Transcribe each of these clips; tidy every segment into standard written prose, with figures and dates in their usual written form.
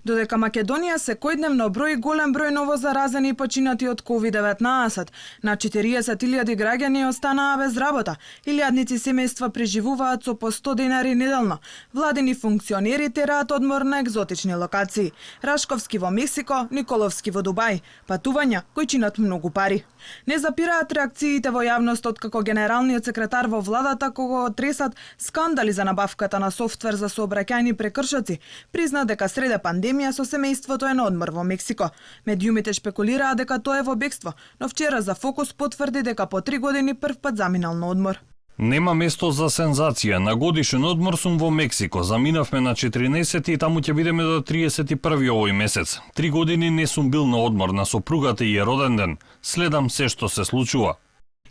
Додека Македонија секојдневно брои голем број новозаразени и починати од COVID-19, на 40.000 граѓани останаа без работа, илјадници семејства преживуваат со по 100 денари неделно. Владини функционери тераат одмор на екзотични локации. Рашковски во Мексико, Николовски во Дубај. Патувања кои чинат многу пари. Не запираат реакциите во јавност откако генералниот секретар во владата кого тресат скандали за набавката на софтвер за сообраќајни прекршоци, призна дека среде пандемија со семејството е на одмор во Мексико. Медиумите шпекулираа дека тоа е во бегство, но вчера за Фокус потврди дека по 3 години првпат заминал на одмор. Нема место за сензација. На годишен одмор сум во Мексико. Заминавме на 14 и таму ќе бидеме до 31 овој месец. 3 години не сум бил на одмор, на сопругата и е роден ден. Следам се што се случува.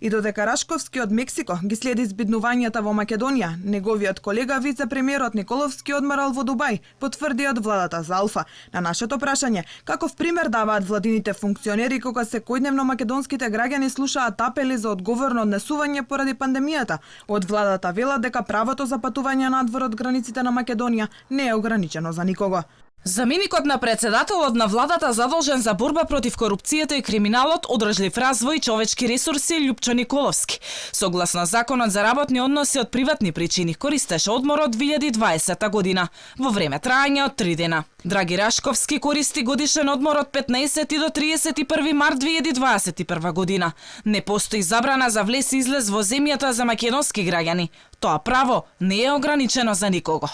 И додека Рашковски од Мексико ги следи збиднувањата во Македонија, неговиот колега вице-премиерот Николовски одморал во Дубај, потврди од владата за Алфа. На нашето прашање, каков пример даваат владините функционери кога секојдневно македонските граѓани слушаат апели за одговорно однесување поради пандемијата, од владата велат дека правото за патување надвор од границите на Македонија не е ограничено за никого. Заменикот на председателот на владата задолжен за борба против корупцијата и криминалот, одржлив развој и човечки ресурси Љупчо Николовски, согласно законот за работни односи од приватни причини, користеше одмор од 2020 година, во време трајање од 3 дена. Драги Рашковски користи годишен одмор од 15 до 31 март 2021 година. Не постои забрана за влез и излез во земјата за македонски граѓани. Тоа право не е ограничено за никого.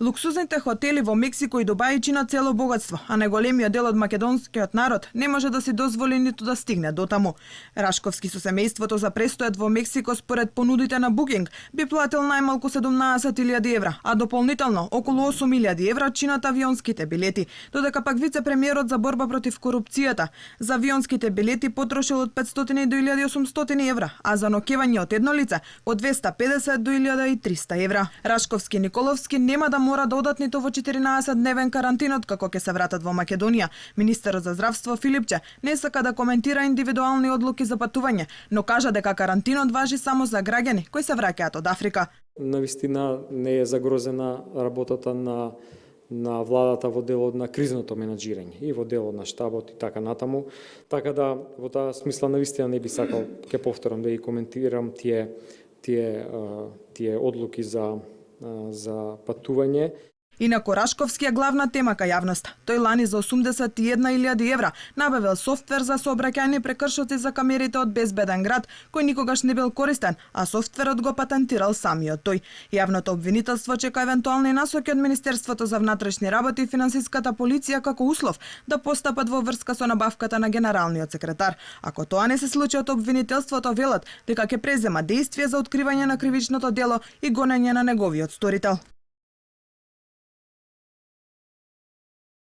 Луксузните хотели во Мексико и Дубај чинат цело богатство, а најголемиот дел од македонскиот народ не може да си дозволи ниту да стигне до таму. Рашковски со семејството за престојот во Мексико според понудите на Booking би платил најмалку 17.000 евра, а дополнително околу 8.000 евра чинат авионските билети, додека пак вице-премиерот за борба против корупцијата за авионските билети потрошил од 500 до 1.800 евра, а за ноќевање од едно лице од 250 до 1.300 евра. Рашковски и Николовски нема да мора да одат ниту во 14-дневен карантин како ќе се вратат во Македонија. Министерот за здравство Филипче не сака да коментира индивидуални одлуки за патување, но кажа дека карантинот важи само за граѓани кои се враќаат од Африка. Навистина не е загрозена работата на владата во делот на кризното менаџирање и во делот на штабот и така натаму. Така да во таа смисла навистина не би сакал, ќе повторам, да ги коментирам тие одлуки за патување. Инаку Рашковски е главна тема кај јавноста. Тој лани за 81.000 евра набавил софтвер за сообраќајни прекршоци за камерите од безбеден град, кој никогаш не бил користен, а софтверот го патентирал самиот тој. Јавното обвинителство чека евентуални насоки од Министерството за внатрешни работи и финансиската полиција како услов да постапат во врска со набавката на генералниот секретар. Ако тоа не се случи, од обвинителството велат дека ќе презема дејствие за откривање на кривичното дело и гонење на неговиот сторител.